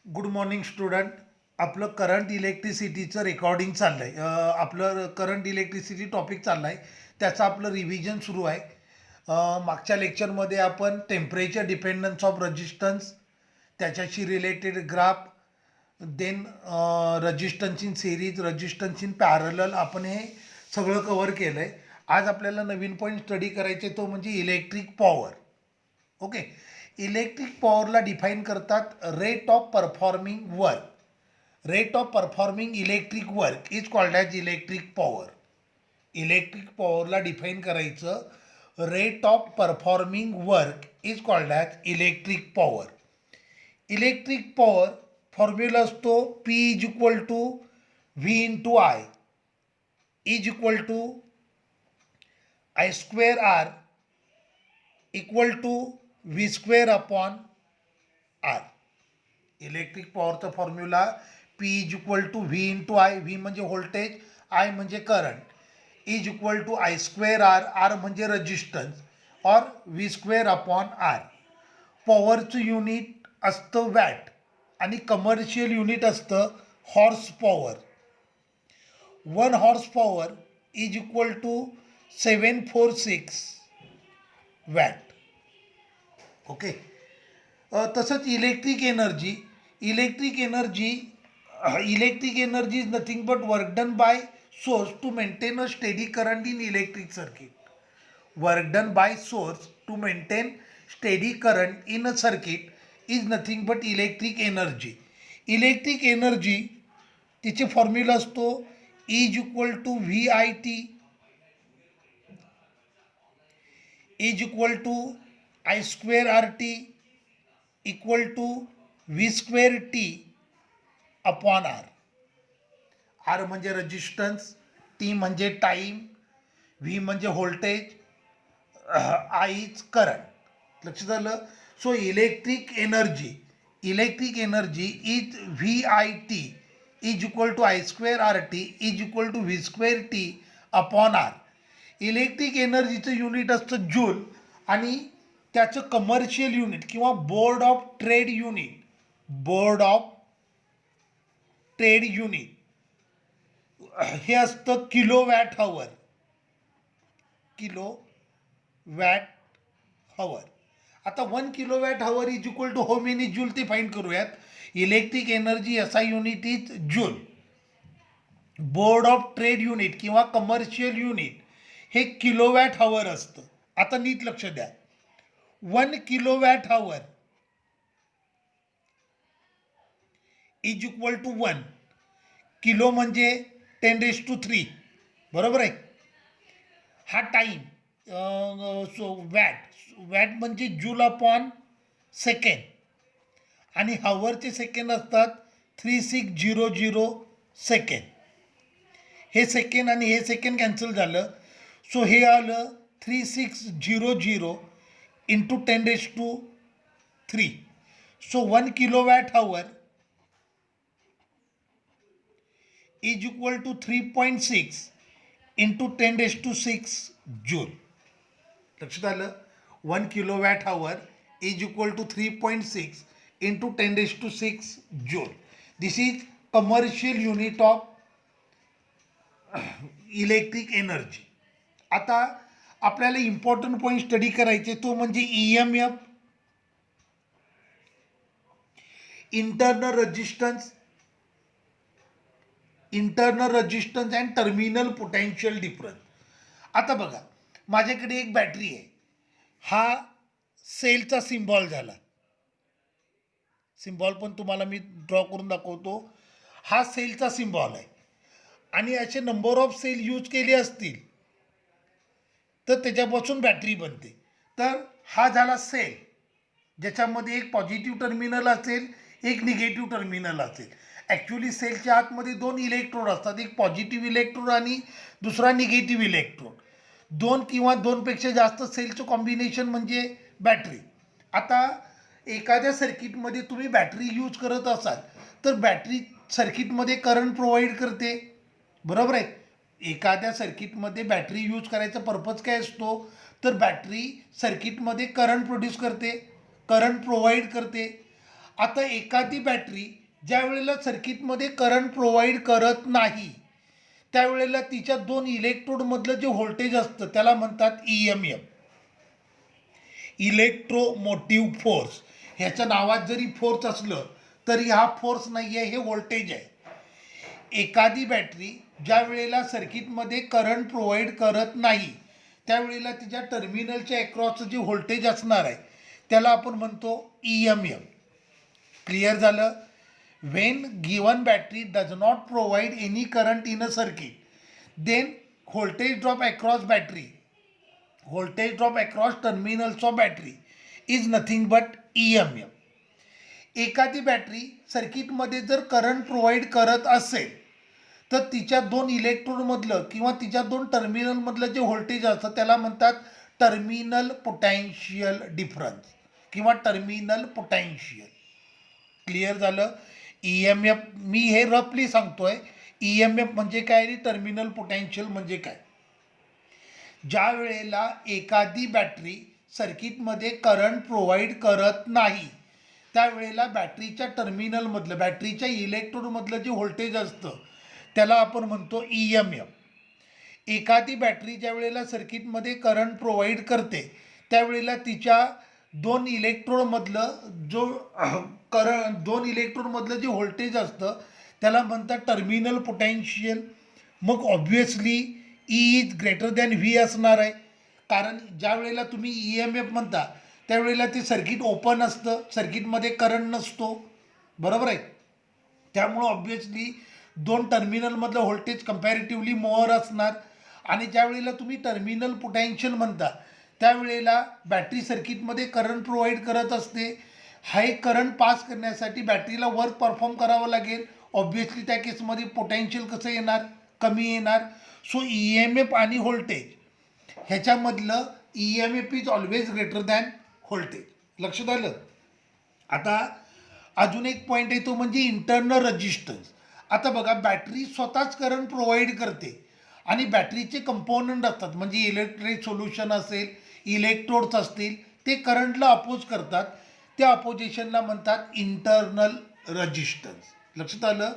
Good morning student. आपलं current इलेक्ट्रिसिटीचं recording चाललं आहे. आपलं करंट इलेक्ट्रिसिटी टॉपिक चाललं आहे, त्याचं आपलं रिव्हिजन सुरू आहे. मागच्या लेक्चरमध्ये आपण टेम्परेचर डिपेंडन्स ऑफ रजिस्टन्स, त्याच्याशी related graph, then resistance in series, resistance in parallel, आपण हे सगळं कव्हर केलं आहे. आज आपल्याला नवीन पॉईंट स्टडी करायचे, तो म्हणजे इलेक्ट्रिक पॉवर. ओके. इलेक्ट्रिक पॉवरला डिफाईन करतात rate of performing work. Rate of performing electric work is called as electric power. Electric पॉवरला डिफाईन करायचं rate of performing work is called as electric power. Electric power formula असतो P is equal to V into I is equal to I square R equal to V square upon R. Electric पॉवरचा formula P is equal to V into I. V म्हणजे voltage, I म्हणजे current, is equal to I square R, R म्हणजे resistance, और V square upon R. पॉवरचं unit असतं watt आणि commercial unit असतं horsepower. 1 horsepower is equal to 746 watt. Okay. तसंच electric energy. Electric energy is nothing but work done by source to maintain a steady current in electric circuit. Work done by source to maintain steady current in a circuit is nothing but electric energy. Electric energy तिचे formula असतो is equal to V I T is equal to I square R T equal to V square T upon R. R म्हणजे resistance, T म्हणजे time, V म्हणजे voltage, I is current. लक्षात आलं. So electric energy is V I T is equal to I square R T is equal to V square T upon R. Electric एनर्जीचं unit असतं joule आणि त्याचं commercial unit किंवा board of trade unit हे असतं kilowatt hour. आता 1 kilowatt hour is equal to how many joule ते find करूयात. इलेक्ट्रिक एनर्जी असा unit is joule. Board of trade unit किंवा कमर्शियल युनिट हे किलोवॅट हवर असतं. आता नीट लक्ष द्या. 1 kilowatt hour is equal to 1 kilo म्हणजे 10⁻³ बरोबर आहे. हा टाईम. सो वॅट म्हणजे जूल अपॉन सेकंड आणि हवरचे सेकंड असतात 3600 सेकंड. हे सेकंड आणि हे सेकंड कॅन्सल झालं, सो हे आलं 3600 into 10⁻³ so 1 kilowatt hour is equal to 3.6 into 10⁻6 joule. लक्षात आलं. 1 kilowatt hour is equal to 3.6 into 10⁻6 joule. This is commercial unit of electric energy. आता आपल्याला इम्पॉर्टंट पॉईंट स्टडी करायचे, तो म्हणजे E M F, internal resistance and terminal potential difference. आता बघा, माझ्याकडे एक बॅटरी आहे. हा सेलचा सिम्बॉल झाला. सिम्बॉल पण तुम्हाला मी ड्रॉ करून दाखवतो. हा सेलचा सिम्बॉल आहे आणि असे नंबर ऑफ सेल यूज केले असतील तर त्याच्यापासून बॅटरी बनते. तर हा झाला सेल, ज्याच्यामध्ये एक पॉझिटिव्ह टर्मिनल असेल, एक निगेटिव्ह टर्मिनल असेल. ॲक्च्युली सेलच्या आतमध्ये 2 इलेक्ट्रोड असतात, एक पॉझिटिव्ह इलेक्ट्रोड आणि दुसरा निगेटिव्ह इलेक्ट्रोड. 2 किंवा 2पेक्षा जास्त सेलचं कॉम्बिनेशन म्हणजे बॅटरी. आता एखाद्या सर्किटमध्ये तुम्ही बॅटरी यूज करत असाल तर बॅटरी सर्किटमध्ये करंट प्रोव्हाइड करते, बरोबर आहे. एखाद्या सर्किटमध्ये बॅटरी यूज करायचा पर्पज काय असतो, तर बॅटरी सर्किटमध्ये करंट प्रोड्यूस करते, करंट प्रोव्हाइड करते. आता एखादी बॅटरी ज्या वेळेला सर्किटमध्ये करंट प्रोव्हाइड करत नाही त्यावेळेला तिच्या दोन इलेक्ट्रोडमधलं जे व्होल्टेज असतं त्याला म्हणतात EMF, इलेक्ट्रोमोटिव्ह फोर्स. ह्याच्या नावात जरी फोर्स असलं तरी हा फोर्स नाही आहे, हे व्होल्टेज आहे. एखादी बॅटरी ज्या वेळेला सर्किटमध्ये करंट प्रोव्हाइड करत नाही त्यावेळेला तिच्या टर्मिनलच्या अक्रॉसचं जे व्होल्टेज असणार आहे त्याला आपण म्हणतो EMF. क्लिअर झालं? When given battery does not provide any current in a circuit, then voltage drop across terminals of battery is nothing but EMF. एखादी बॅटरी सर्किटमध्ये जर करंट प्रोव्हाइड करत असेल तर तिच्या दोन इलेक्ट्रोडमधलं किंवा तिच्या दोन टर्मिनलमधलं जे व्होल्टेज असतं त्याला म्हणतात टर्मिनल पोटॅन्शियल डिफरन्स किंवा टर्मिनल पोटॅन्शियल. क्लिअर झालं? EMF मी हे रफली सांगतोय. EMF म्हणजे काय आणि टर्मिनल पोटॅन्शियल म्हणजे काय. ज्या वेळेला एखादी बॅटरी सर्किटमध्ये करंट प्रोव्हाइड करत नाही त्यावेळेला बॅटरीच्या टर्मिनलमधलं बॅटरीच्या इलेक्ट्रोडमधलं जे व्होल्टेज असतं त्याला आपण म्हणतो EMF. एखादी बॅटरी ज्या वेळेला सर्किटमध्ये करंट प्रोव्हाइड करते त्यावेळेला तिच्या दोन इलेक्ट्रोडमधलं दोन इलेक्ट्रोडमधलं जे व्होल्टेज असतं त्याला म्हणतात टर्मिनल पोटॅन्शियल. मग obviously E is greater than V असणार आहे, कारण ज्या वेळेला तुम्ही EMF म्हणता त्यावेळेला ते सर्किट ओपन असतं, सर्किटमध्ये करंट नसतो, बरोबर आहे. त्यामुळं ऑब्व्हियसली दोन टर्मिनलमधलं व्होल्टेज कम्पॅरेटिव्हली मोअर असणार. आणि ज्या वेळेला तुम्ही टर्मिनल पोटॅन्शियल म्हणता त्यावेळेला बॅटरी सर्किटमध्ये करंट प्रोव्हाइड करत असते. हाय करंट पास करण्यासाठी बॅटरीला वर्क परफॉर्म करावं लागेल. ऑब्व्हियसली त्या केसमध्ये पोटॅन्शियल कसं येणार? कमी येणार. सो EMF आणि व्होल्टेज ह्याच्यामधलं EMF is always greater than voltage. लक्षात आलं? आता अजून एक पॉईंट आहे तो म्हणजे इंटरनल रेजिस्टन्स. आता बघा, बॅटरी स्वतःच करंट प्रोव्हाइड करते आणि बॅटरीचे कंपोनंट असतात म्हणजे इलेक्ट्रिक सोल्युशन असेल, इलेक्ट्रोड्स असतील, ते करंटला अपोज करतात. त्या अपोजिशनला म्हणतात इंटरनल रेजिस्टन्स. लक्षात आलं?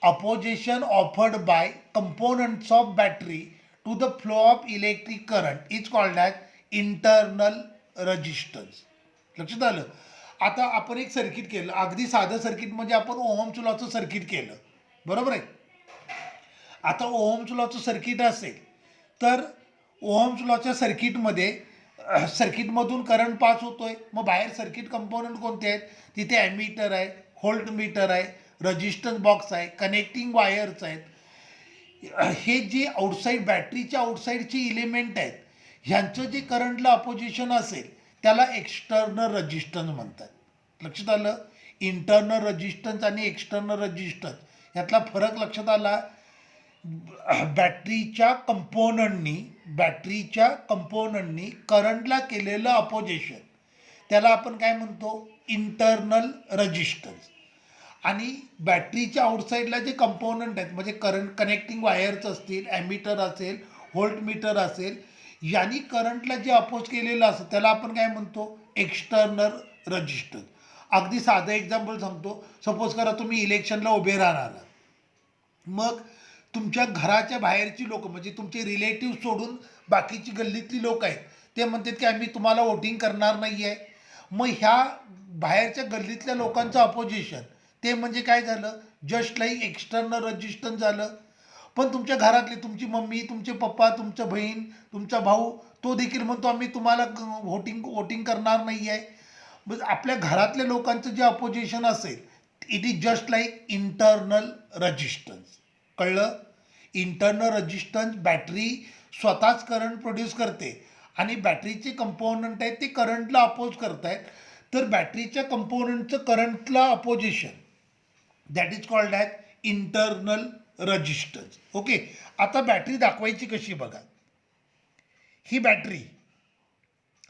Opposition offered by components of battery to the flow of electric current is called as internal resistance. लक्षात आलं? आता आपण एक सर्किट केलं, अगदी साधं सर्किट म्हणजे आपण ओहम्स लॉचं सर्किट केलं, बरोबर आहे. आता ओहम्स लॉचं सर्किट असेल तर ओहम्स लॉच्या सर्किटमध्ये सर्किटमधून करंट पास होतोय. मग बाहेर सर्किट कंपोनंट कोणते आहेत? तिथे ॲमीटर आहे, व्होल्ट मीटर आहे, रेजिस्टन्स बॉक्स आहे, कनेक्टिंग वायर्स आहेत. हे जे आउटसाईड बॅटरीच्या आउटसाईडचे इलिमेंट आहेत ह्यांचं जे करंटला अपोजिशन असेल त्याला एक्सटर्नल रेजिस्टन्स म्हणतात. लक्षात आलं? इंटरनल रेजिस्टन्स आणि एक्सटर्नल रेजिस्टन्स यातला फरक लक्षात आला? बॅटरीच्या कंपोनंटनी करंटला केलेलं अपोजिशन त्याला आपण काय म्हणतो? Internal resistance. आणि बॅटरीच्या आउटसाईडला जे कंपोनंट आहेत म्हणजे करंट कनेक्टिंग वायर्स असतील, ॲमीटर असेल, व्होल्ट मीटर असेल, यांनी करंटला जे अपोज केलेलं असतं त्याला आपण काय म्हणतो? External resistance. अगदी साधं एक्झाम्पल सांगतो. सपोज करा तुम्ही इलेक्शनला उभे राहणार, मग तुमच्या घराच्या बाहेरची लोक म्हणजे तुमचे रिलेटिव्ह सोडून बाकीची गल्लीतली लोक आहेत ते म्हणतात की आम्ही तुम्हाला वोटिंग करणार नाही आहे. मग ह्या बाहेरच्या गल्लीतल्या लोकांचं अपोजिशन ते म्हणजे काय झालं? जस्ट लाईक एक्सटर्नल रेजिस्टन्स झालं. पण तुमच्या घरातले तुमची मम्मी, तुमचे पप्पा, तुमचं बहीण, तुमचा भाऊ तो देखील म्हणतो आम्ही तुम्हाला वोटिंग करणार नाही आहे. मग आपल्या घरातल्या लोकांचं जे अपोजिशन असेल it is just like internal resistance. कळलं? इंटरनल रेजिस्टन्स बॅटरी स्वतःच करंट प्रोड्यूस करते आणि बॅटरीचे कंपोनंट आहेत ते करंटला अपोज करत आहेत. तर बॅटरीच्या कंपोनंटचं करंटला opposition that is called as internal resistance. Okay. आता बॅटरी दाखवायची कशी बघा. ही बॅटरी,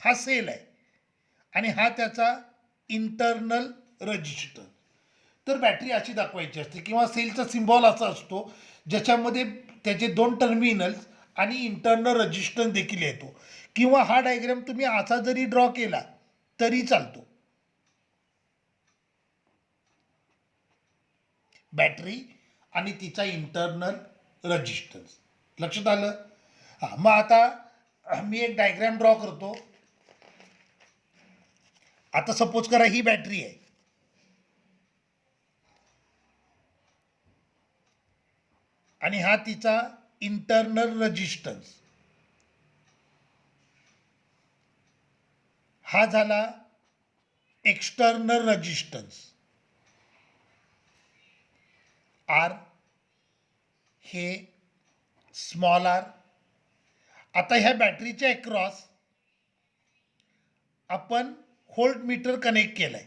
हा सेल आहे आणि हा त्याचा इंटरनल रेजिस्टन्स. तर बॅटरी अशी दाखवायची असते किंवा सेलचा सिम्बॉल असा असतो ज्याच्यामध्ये त्याचे दोन टर्मिनल्स आणि इंटरनल रेजिस्टन्स देखील येतो. किंवा हा डायग्राम तुम्ही असा जरी ड्रॉ केला तरी चालतो. बॅटरी आणि तिचा इंटरनल रजिस्टन्स. लक्षात आलं? हां, मग आता मी एक डायग्रॅम ड्रॉ करतो. आता सपोज करा ही बॅटरी आहे आणि हा तिचा इंटरनल रजिस्टन्स. हा झाला एक्सटर्नल रजिस्टन्स आर, हे स्मॉल आर. आता ह्या बॅटरीच्या अक्रॉस आपण व्होल्ट मीटर कनेक्ट केलंय.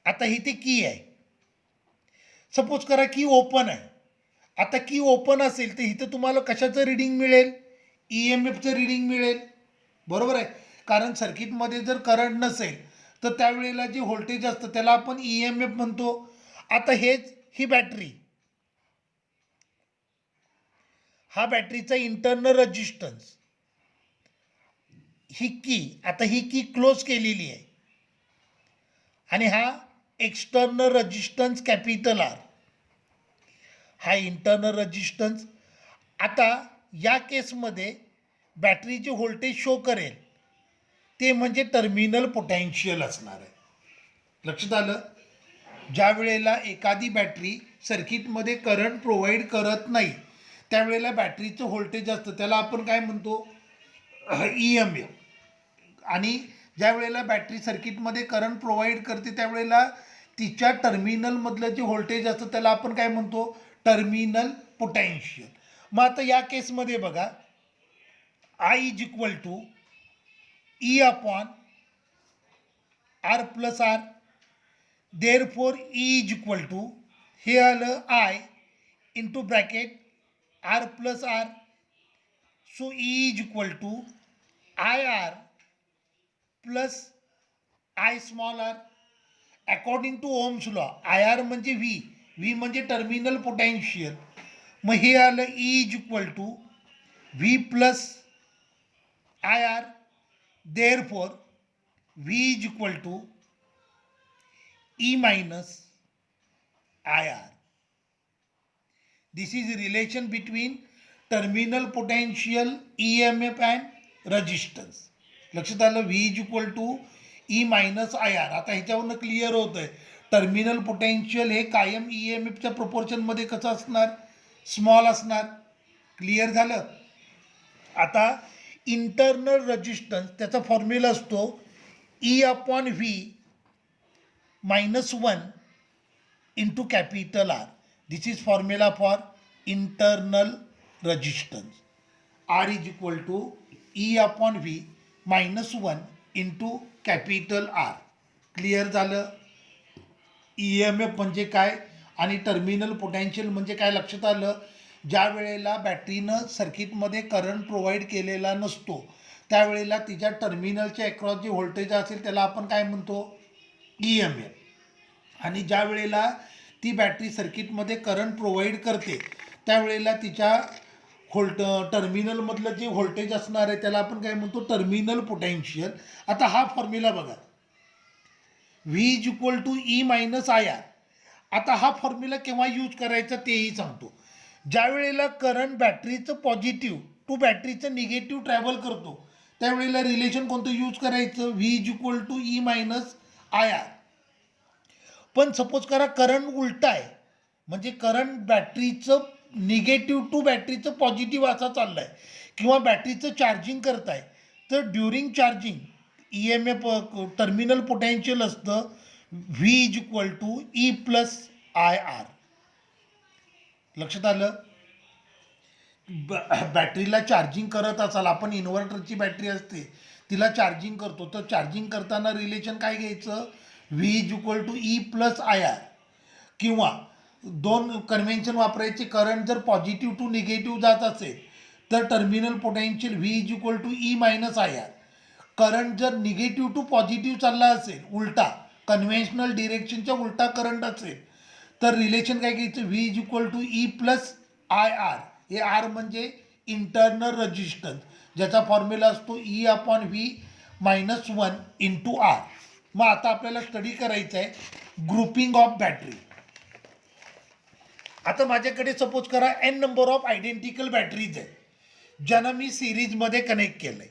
आता ही ती की आहे. सपोज करा की ओपन आहे. आता की ओपन असेल तर इथं तुम्हाला कशाचं रिडिंग मिळेल? EMFचं रिडिंग मिळेल. बरोबर आहे, कारण सर्किटमध्ये जर करंट नसेल तर त्यावेळेला जे व्होल्टेज असतं त्याला आपण EMF म्हणतो. आता हेच ही बॅटरी, हा बॅटरीचा इंटरनल रजिस्टन्स, ही की, आता ही की क्लोज केलेली आहे आणि हा एक्सटर्नल रजिस्टन्स कॅपिटल आर, हा इंटरनल रजिस्टन्स. आता या केसमध्ये बॅटरी जे व्होल्टेज शो करेल ते म्हणजे टर्मिनल पोटेन्शियल असणार आहे. लक्षात आलं? ज्या वेळेला एखादी बॅटरी सर्किटमध्ये करंट प्रोव्हाइड करत नाही त्यावेळेला बॅटरीचं व्होल्टेज असतं त्याला आपण काय म्हणतो? EMF. आणि ज्या वेळेला बॅटरी सर्किटमध्ये करंट प्रोव्हाइड करते त्यावेळेला तिच्या टर्मिनलमधलं जे व्होल्टेज असतं त्याला आपण काय म्हणतो? Terminal potential. मग आता या केसमध्ये बघा, I is equal to E upon R plus R. Therefore E is equal to, हे आलं I into bracket R plus R. So E is equal to IR plus I small R. According to Ohm's law IR म्हणजे V म्हणजे terminal potential. मग हे आलं E is equal to V plus IR. Therefore V is equal to E minus IR. This is the relation between terminal potential, EMF and resistance. लक्षात आलं? V is equal to E minus IR. आता ह्याच्यावरनं clear होत आहे terminal potential हे कायम EMFच्या प्रोपोर्शनमध्ये कसं असणार? Small असणार. क्लिअर झालं? आता इंटरनल रजिस्टन्स त्याचा फॉर्म्युला असतो E upon V -1 into capital R. This is formula for internal resistance. R is equal to E upon V -1 into capital R. Clear झालं? EMF म्हणजे काय आणि टर्मिनल पोटेन्शियल म्हणजे काय लक्षात आलं? ज्या वेळेला बॅटरीनं सर्किटमध्ये करंट प्रोव्हाइड केलेला नसतो त्यावेळेला तिच्या टर्मिनलच्या अक्रॉस जे व्होल्टेज असेल त्याला आपण काय म्हणतो? EMF. आणि ज्या वेळेला ती बॅटरी सर्किटमध्ये करंट प्रोव्हाइड करते त्यावेळेला तिच्या टर्मिनलमधलं जे व्होल्टेज असणार आहे त्याला आपण काय म्हणतो? Terminal potential. आता हा फॉर्म्युला बघा, V is equal to E minus IR. आता हा फॉर्म्युला केव्हा यूज करायचा तेही सांगतो. ज्या वेळेला करंट बॅटरीचं पॉझिटिव्ह टू बॅटरीचं निगेटिव्ह ट्रॅव्हल करतो त्यावेळेला रिलेशन कोणतं यूज करायचं? V is equal to E minus IR. पण सपोज करा करंट उलटा आहे, म्हणजे करंट बॅटरीचं निगेटिव्ह टू बॅटरीचं पॉझिटिव्ह असा चाललं आहे किंवा बॅटरीचं चार्जिंग करत आहे तर during charging EMF terminal potential असतं V is equal to E plus IR. लक्षात आलं? बॅटरीला चार्जिंग करत असाल, आपण इन्व्हर्टरची बॅटरी असते तिला चार्जिंग करतो तर चार्जिंग करताना रिलेशन काय घ्यायचं? V is equal to E plus IR. किंवा दोन कन्व्हेन्शन वापरायचे, करंट जर पॉझिटिव्ह टू निगेटिव्ह जात असेल तर terminal potential V is equal to E minus IR. Current जर निगेटिव्ह टू पॉझिटिव्ह चालला असेल, उलटा कन्व्हेन्शनल डिरेक्शनच्या उलटा करंट असेल तर रिलेशन काय घ्यायचं? V is equal to E plus IR. हे R म्हणजे इंटरनल रजिस्टन्स ज्याचा फॉर्म्युला असतो E upon V -1 into R. मग आता आपल्याला स्टडी करायचं आहे ग्रुपिंग ऑफ बॅटरी. आता माझ्याकडे सपोज करा n number of identical batteries आहे ज्यांना मी सिरीजमध्ये कनेक्ट केलंय.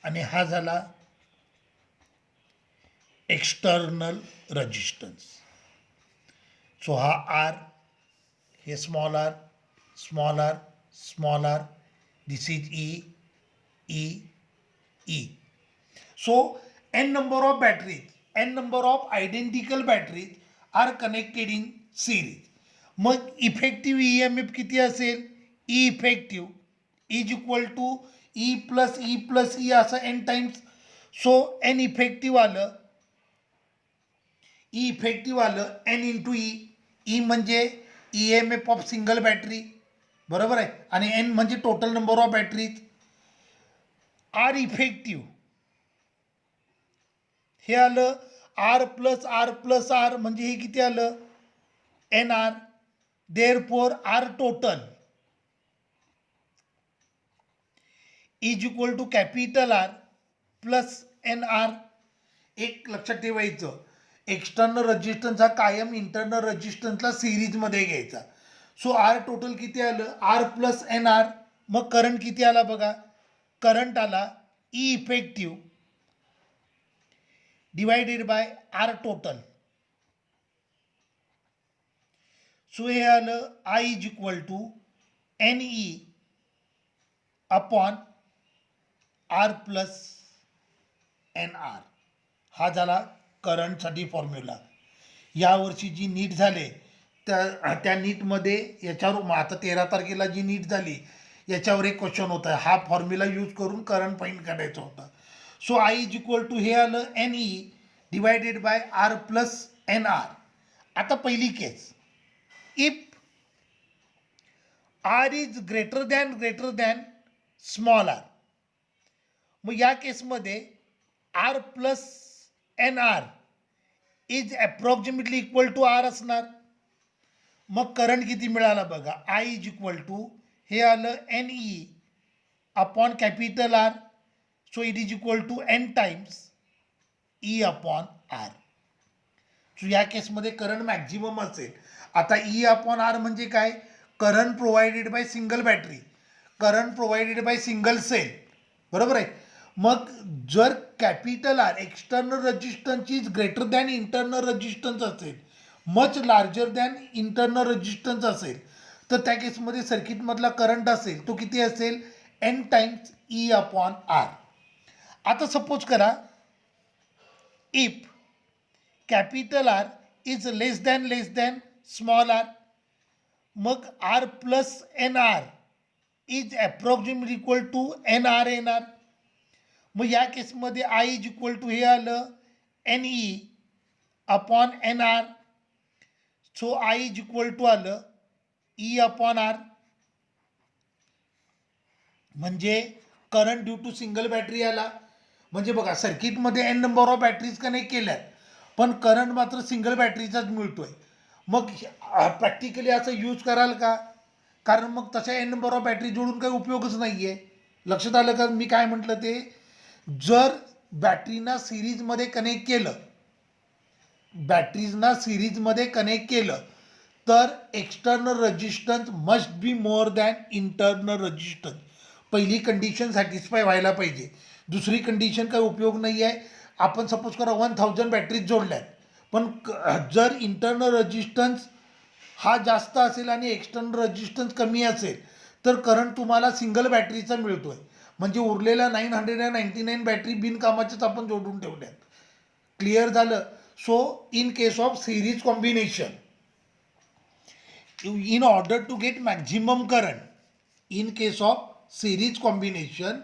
आणि हा झाला एक्सटर्नल रेजिस्टन्स. सो हा आर, हे small R, small R, small R, this is E, E. So n number of batteries, n number of identical batteries are connected in series. मग इफेक्टिव्ह EMF किती असेल? E effective is equal to E plus E असं n times. So n effective आलं, E effective आलं n into E. E म्हणजे EMF of single battery, बरोबर आहे, आणि n म्हणजे total number of batteries. R effective हे आलं आर प्लस आर म्हणजे हे किती आलं? N R. Therefore R total is equal to capital R plus N R. एक लक्षात ठेवायचं, एक्सटर्नल रेजिस्टन्स हा कायम इंटरनल रेजिस्टन्सला सिरीजमध्ये घ्यायचा. सो आर टोटल किती आलं? R plus N R. मग करंट किती आला बघा? करंट आला E effective divided by R total. So हे आलं I is equal to N E upon R plus N R. हा झाला करंटसाठी फॉर्म्युला. यावर्षी जी नीट झाले त्या नीटमध्ये याच्यावर आता 13 तारखेला जी नीट झाली याच्यावर एक क्वेश्चन होता, हा फॉर्म्युला यूज करून करंट फाइंड करायचा होता. So I is equal to हे आलं N E divided by R plus N R. आता पहिली case, if R is greater than small R. मग या केसमध्ये R plus N R is approximately equal to R असणार. मग करंट किती मिळाला बघा? आय इज इक्वल टू हे आलं N E upon capital R. So it is equal to N times E upon R. So या केसमध्ये करंट मॅक्झिमम असेल. आता ई अपॉन आर म्हणजे काय? Current provided by single battery, current provided by single cell, बरोबर आहे. मग जर capital R external resistance is greater than internal resistance असेल, much larger than internal resistance असेल, तर त्या केसमध्ये सर्किटमधला करंट असेल तो किती असेल? N times E upon R. आता सपोज करा if capital R is less than small R, मग R plus N R is approximately equal to N R N R. मग या केसमध्ये आय इज इक्वल टू हे आलं N E upon N R. So I is equal to आलं E upon R. म्हणजे current due to single battery आला. म्हणजे बघा सर्किटमध्ये N number of batteries connect केल्यात पण करंट मात्र सिंगल बॅटरीचाच मिळतोय. मग प्रॅक्टिकली असं यूज कराल का? कारण मग तशा एन नंबर ऑफ बॅटरी जोडून काही उपयोगच नाही आहे. लक्षात आलं का मी काय म्हटलं ते? जर बॅटरीना सिरीजमध्ये कनेक्ट केलं, बॅटरीजना सिरीजमध्ये कनेक्ट केलं तर external resistance must be more than internal resistance. पहिली कंडिशन सॅटिस्फाय व्हायला पाहिजे. दुसरी कंडिशन काही उपयोग नाही आहे. आपण सपोज करा 1000 बॅटरीज जोडल्यात पण जर इंटरनल रेजिस्टन्स हा जास्त असेल आणि एक्सटर्नल रेजिस्टन्स कमी असेल तर करंट तुम्हाला सिंगल बॅटरीचा मिळतोय. म्हणजे उरलेल्या 999 बॅटरी बिनकामाच्याच आपण जोडून ठेवल्यात. क्लिअर झालं? So in case of series combination, in order to get maximum current, in case of series combination,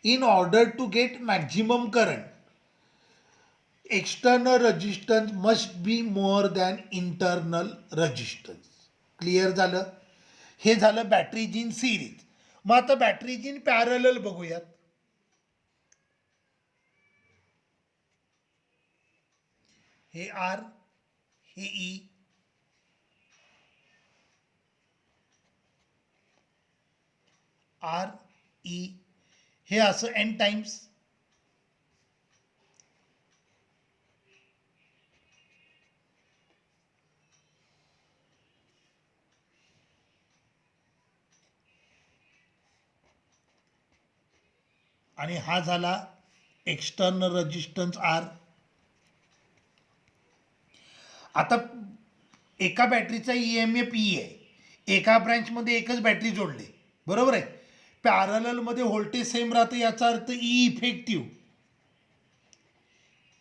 in order to get maximum current, external resistance must be more than internal resistance. Clear झालं? हे झालं batteries in series. मग आता batteries in parallel बघूयात. हे R, हे E, R E, हे असं एन टाइम्स. आणि हा झाला एक्सटर्नल रेजिस्टन्स आर. आता एका बॅटरीचा EMF E आहे, एका ब्रँचमध्ये एकच बॅटरी जोडली, बरोबर आहे. पॅरललमध्ये व्होल्टेज सेम राहतं, याचा अर्थ E effective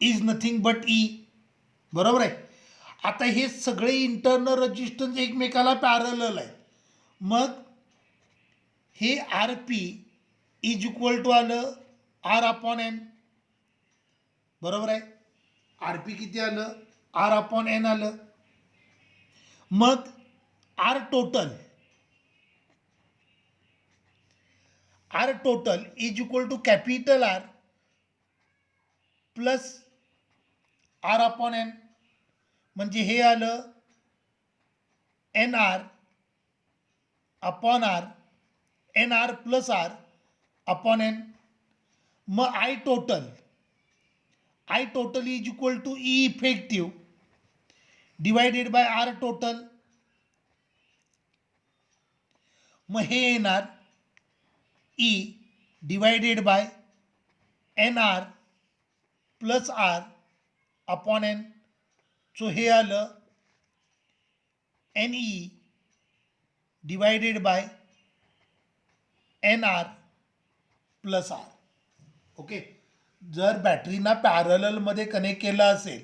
is nothing but E, बरोबर आहे. आता हे सगळे इंटरनल रेजिस्टन्स एकमेकाला पॅरलल आहे. मग हे R P is equal to आलं आर अपॉन एन, बरोबर आहे. आर पी किती आलं, आर अपॉन एन आलं. मग R total is equal to capital R plus R upon N, म्हणजे हे आलं N R upon R, N R plus R upon N. मग I total is equal to E effective divided by R total. मग हे येणार E divided by N R plus R upon N. So हे आलं N E divided by N R plus R. Okay. जर बॅटरीना पॅरललमध्ये connect केलं असेल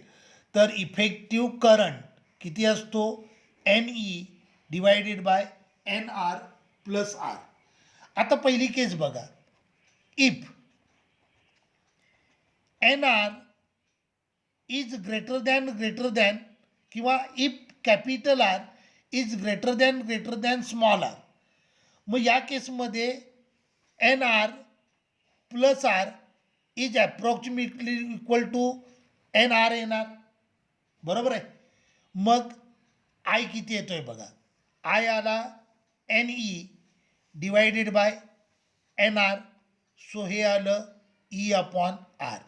तर इफेक्टिव्ह करंट किती असतो, N E divided by N R plus R. आता पहिली केस बघा. If N R is greater than किंवा if capital R is greater than small R, मग या केसमध्ये N R plus R is approximately equal to N R येणार, बरोबर आहे. मग आय किती येतोय बघा, आय आला N E divided by N R. So हे आलं ई अपॉन आर,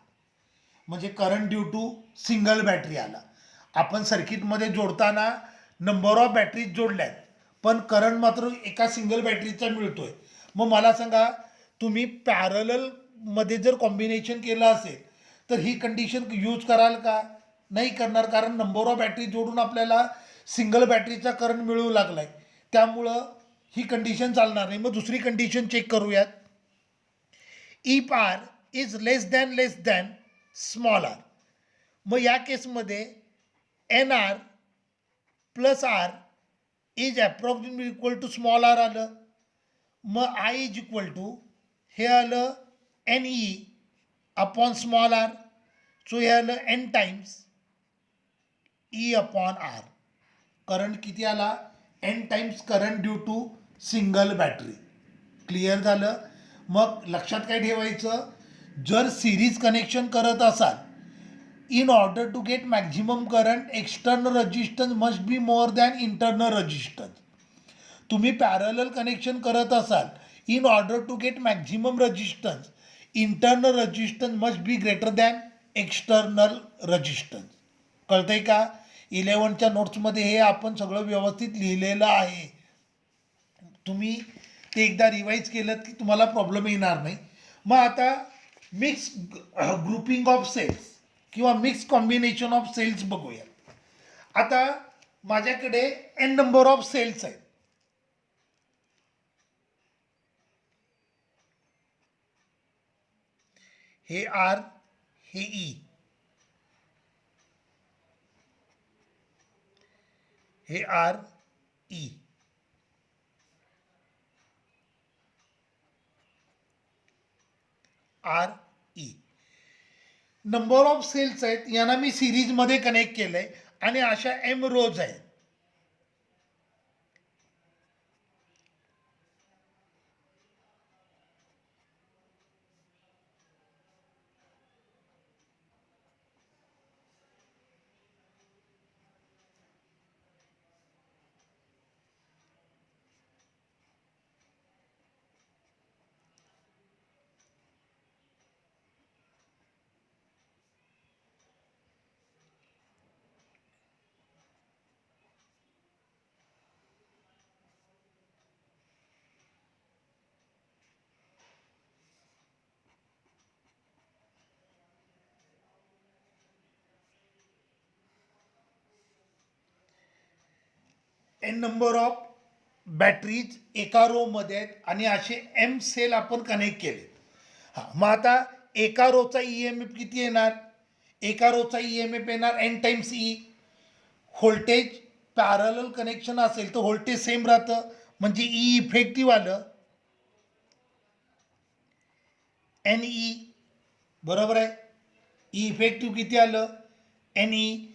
म्हणजे current due to single battery आला. आपण सर्किटमध्ये जोडताना नंबर ऑफ बॅटरीज जोडल्यात, पण करंट मात्र एका सिंगल बॅटरीचा मिळतोय. मग मला सांगा, तुम्ही पॅरललमध्ये जर कॉम्बिनेशन केलं असेल तर ही कंडिशन यूज कराल का, नाही करणार, कारण नंबर ऑफ बॅटरी जोडून आपल्याला सिंगल बॅटरीचा करंट मिळू लागलाय, त्यामुळं ही कंडिशन चालणार नाही. मग दुसरी कंडिशन चेक करूयात. If R is less than small R, मग या केसमध्ये N R plus R is approximately equal to small R आलं. मग आय इज इक्वल टू हे आलं N E upon small R. So हे आलं N times E upon R. Current किती आला, N times current due to single battery. Clear झालं. मग लक्षात काय ठेवायचं, जर सिरीज कनेक्शन करत असाल, in order to get maximum current external resistance must be more than internal resistance. तुम्ही पॅरलल कनेक्शन करत असाल, in order to get maximum resistance internal resistance must be greater than external resistance. कळतंय का. 11च्या नोट्समध्ये हे आपण सगळं व्यवस्थित लिहिलेलं आहे. तुम्ही ते एकदा रिवाईज केलं की तुम्हाला प्रॉब्लेम येणार नाही. मग आता मिक्स ग्रुपिंग ऑफ सेल्स किंवा मिक्स कॉम्बिनेशन ऑफ सेल्स बघूया. आता माझ्याकडे एन नंबर ऑफ सेल्स आहेत. हे आर, हे ई, हे R E, R E number of cells आहेत. यांना मी सिरीजमध्ये कनेक्ट केलंय आणि अशा एम रोज आहेत. एन नंबर ऑफ बॅटरीज एका रोमध्ये आहेत आणि असे एम सेल आपण कनेक्ट केले. हां, मग आता एका रोचा ई एम एफ किती येणार? एका रोचा ई एम एफ येणार N times E. Voltage parallel connection असेल तर व्होल्टेज सेम राहतं, म्हणजे ई इफेक्टिव्ह आलं एन ई. बरोबर आहे. ई इफेक्टिव्ह किती आलं? N E.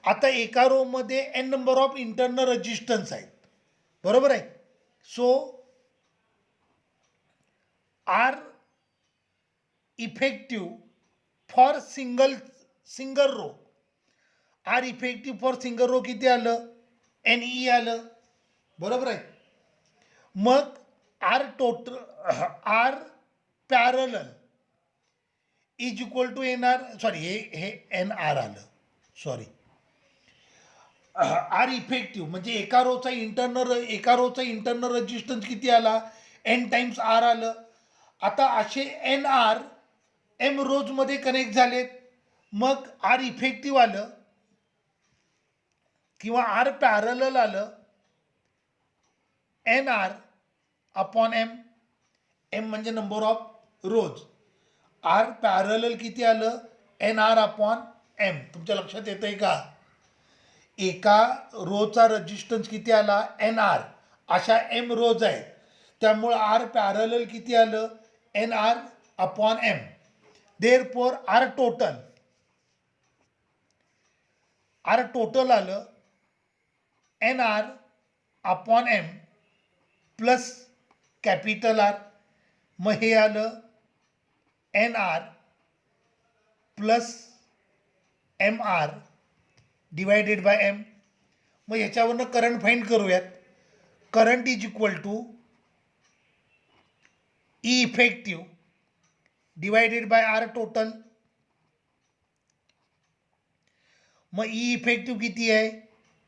आता एका रोमध्ये N number of internal resistance आहेत. बरोबर आहे. So R effective for single row. R effective for single row किती आलं? एन ई आलं. बरोबर आहे. मग R total R parallel is equal to N R, sorry हे एन आर आलं, सॉरी. आर इफेक्टिव्ह म्हणजे एका रोचा इंटरनल रेजिस्टन्स किती आला? एन टाइम्स आर आलं. आता असे एन आर एम रोजमध्ये कनेक्ट झालेत, मग आर इफेक्टिव्ह आलं किंवा आर पॅरलल आलं N R upon M. M म्हणजे number of rows. R parallel किती आलं? N R upon M. तुमच्या लक्षात येतंय का? एका रोचा रेजिस्टन्स किती आला? N R. अशा एम रोज आहेत, त्यामुळं आर पॅरलल किती आलं? N R upon M. Therefore R total आलं N R upon M plus capital R. मग हे आलं N R plus M R divided by M. मग याच्यावरनं करंट फाइंड करूयात. Current is equal to E effective divided by R total. मग ई effective किती आहे?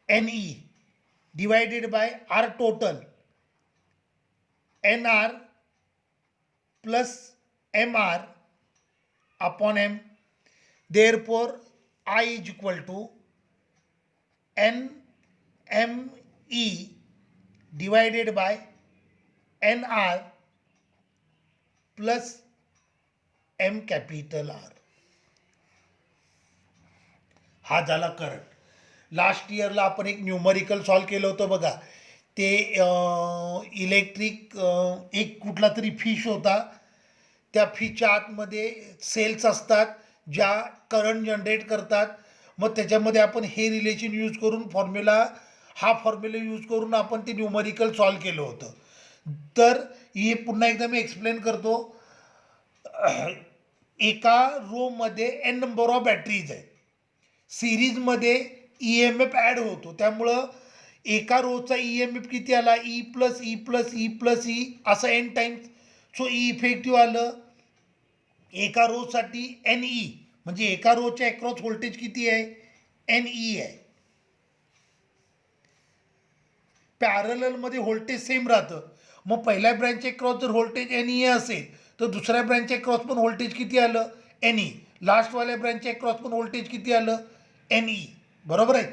N E divided by R total N R plus M R upon M. Therefore I is equal to N M E divided by N R plus M capital R. हा झाला current. Last इयरला आपण एक numerical solve केलं होतं बघा. ते electric एक कुठला तरी फिश होता, त्या फिशच्या आतमध्ये सेल्स असतात ज्या करंट जनरेट करतात. मग त्याच्यामध्ये आपण हे रिलेशन यूज करून हा फॉर्म्युला यूज करून आपण ते न्यूमरिकल सॉल्व केलं होतं. तर हे पुन्हा एकदा मी एक्सप्लेन करतो. एका रोमध्ये एन नंबर ऑफ बॅटरीज आहेत, सिरीजमध्ये ई एम एफ ॲड होतो, त्यामुळं एका रोचा ई एम एफ किती आला? E plus E plus E plus E असं N times. So E effective आलं एका रोसाठी एन ई, म्हणजे एका रोच्या अक्रॉस व्होल्टेज किती आहे? एन ई आहे. पॅरललमध्ये व्होल्टेज सेम राहतं. मग पहिल्या ब्रँचच्या क्रॉस जर व्होल्टेज एन ई असेल तर दुसऱ्या ब्रँचच्या क्रॉस पण व्होल्टेज किती आलं? N E. लास्टवाल्या ब्रँचच्या क्रॉस पण व्होल्टेज किती आलं? N E. बरोबर आहे.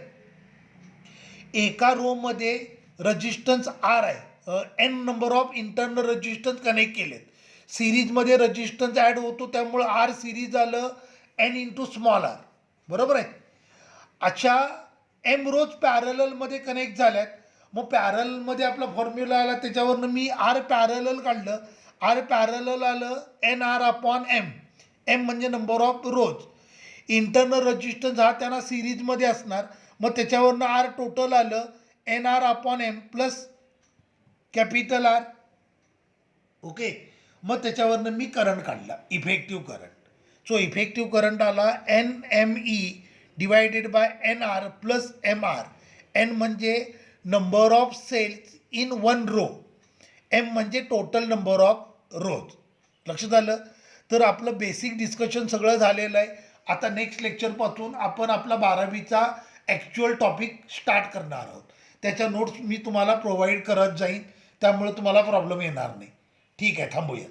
एका रोमध्ये रजिस्टन्स आर आहे, N number of internal resistance connect केलेत. सिरीजमध्ये रजिस्टन्स ॲड होतो, त्यामुळं आर सिरीज आलं एन इंटू स्मॉल आर. बरोबर आहे. अशा एम रोज पॅरललमध्ये कनेक्ट झाल्यात. मग पॅरलमध्ये आपला फॉर्म्युला आला, त्याच्यावरनं मी आर पॅरलल काढलं. आर पॅरलल आलं N R upon M. M म्हणजे number of rows. Internal resistance हा त्यांना सिरीजमध्ये असणार, मग त्याच्यावरनं आर टोटल आलं N R upon M plus capital R. Okay. मग त्याच्यावरनं मी करंट काढला, effective current. So effective current आला N M E divided by N R plus M R. N म्हणजे number of cells in one row, M म्हणजे total number of रोज. लक्षात आलं? तर आपलं बेसिक डिस्कशन सगळं झालेलं आहे. आता नेक्स्ट लेक्चरपासून आपण आपला 12वीचा ॲक्च्युअल टॉपिक स्टार्ट करणार आहोत. त्याच्या नोट्स मी तुम्हाला प्रोव्हाइड करत जाईन, त्यामुळे तुम्हाला प्रॉब्लेम येणार नाही. ठीक आहे, थांबूया.